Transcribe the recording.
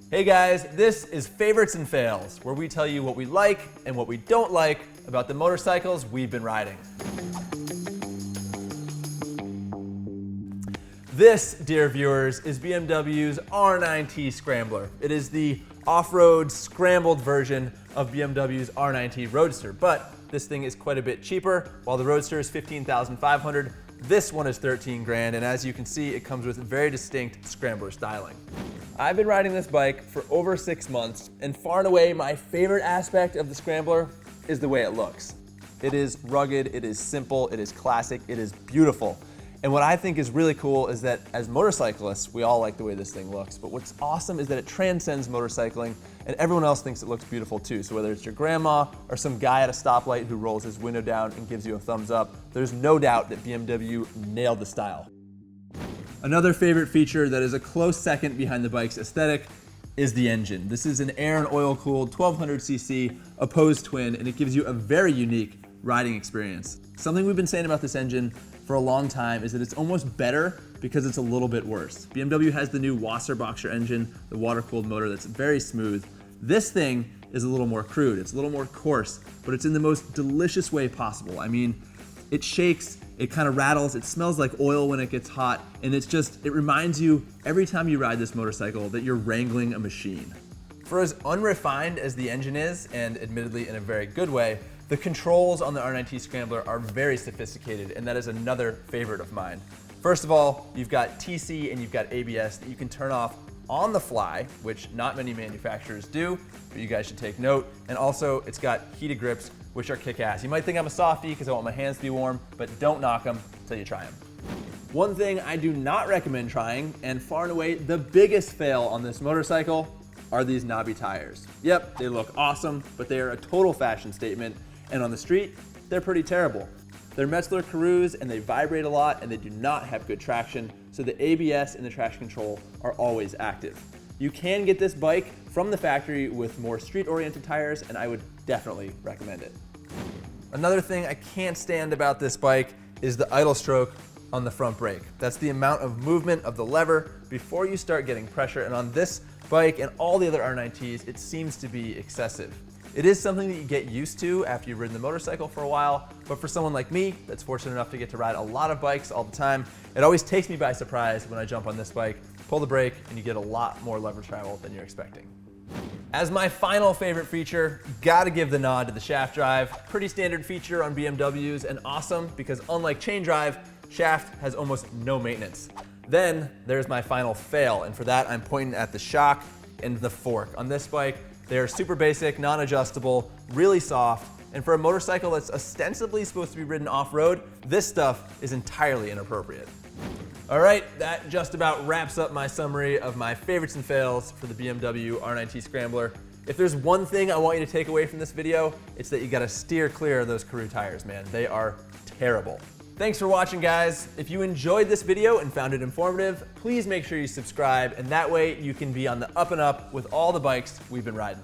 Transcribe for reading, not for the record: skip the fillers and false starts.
Hey guys, this is Favorites and Fails, where we tell you what we like and what we don't like about the motorcycles we've been riding. This, dear viewers, is BMW's R9T Scrambler. It is the off-road scrambled version of BMW's R9T Roadster, but this thing is quite a bit cheaper. While the Roadster is $15,500, this one is $13 grand, and as you can see, it comes with very distinct Scrambler styling. I've been riding this bike for over 6 months, and far and away, my favorite aspect of the Scrambler is the way it looks. It is rugged, it is simple, it is classic, it is beautiful. And what I think is really cool is that as motorcyclists, we all like the way this thing looks, but what's awesome is that it transcends motorcycling and everyone else thinks it looks beautiful too. So whether it's your grandma or some guy at a stoplight who rolls his window down and gives you a thumbs up, there's no doubt that BMW nailed the style. Another favorite feature that is a close second behind the bike's aesthetic is the engine. This is an air and oil cooled 1200cc opposed twin, and it gives you a very unique riding experience. Something we've been saying about this engine for a long time is that it's almost better because it's a little bit worse. BMW has the new Wasserboxer engine, the water-cooled motor that's very smooth. This thing is a little more crude, it's a little more coarse, but it's in the most delicious way possible. I mean, it shakes, it kind of rattles, it smells like oil when it gets hot, and it reminds you every time you ride this motorcycle that you're wrangling a machine. For as unrefined as the engine is, and admittedly in a very good way, the controls on the R9T Scrambler are very sophisticated, and that is another favorite of mine. First of all, you've got TC and you've got ABS that you can turn off on the fly, which not many manufacturers do, but you guys should take note. And also, it's got heated grips, which are kick-ass. You might think I'm a softie because I want my hands to be warm, but don't knock them until you try them. One thing I do not recommend trying, and far and away the biggest fail on this motorcycle, are these knobby tires. Yep, they look awesome, but they are a total fashion statement. And on the street, they're pretty terrible. They're Metzler Carews and they vibrate a lot and they do not have good traction, so the ABS and the traction control are always active. You can get this bike from the factory with more street-oriented tires, and I would definitely recommend it. Another thing I can't stand about this bike is the idle stroke on the front brake. That's the amount of movement of the lever before you start getting pressure, and on this bike and all the other R9Ts, it seems to be excessive. It is something that you get used to after you've ridden the motorcycle for a while, but for someone like me that's fortunate enough to get to ride a lot of bikes all the time, it always takes me by surprise when I jump on this bike, pull the brake, and you get a lot more lever travel than you're expecting. As my final favorite feature, gotta give the nod to the shaft drive. Pretty standard feature on BMWs and awesome because unlike chain drive, shaft has almost no maintenance. Then there's my final fail, and for that I'm pointing at the shock and the fork. On this bike, they're super basic, non-adjustable, really soft, and for a motorcycle that's ostensibly supposed to be ridden off-road, this stuff is entirely inappropriate. All right, that just about wraps up my summary of my favorites and fails for the BMW R9T Scrambler. If there's one thing I want you to take away from this video, it's that you gotta steer clear of those Carew tires, man. They are terrible. Thanks for watching, guys. If you enjoyed this video and found it informative, please make sure you subscribe, and that way you can be on the up and up with all the bikes we've been riding.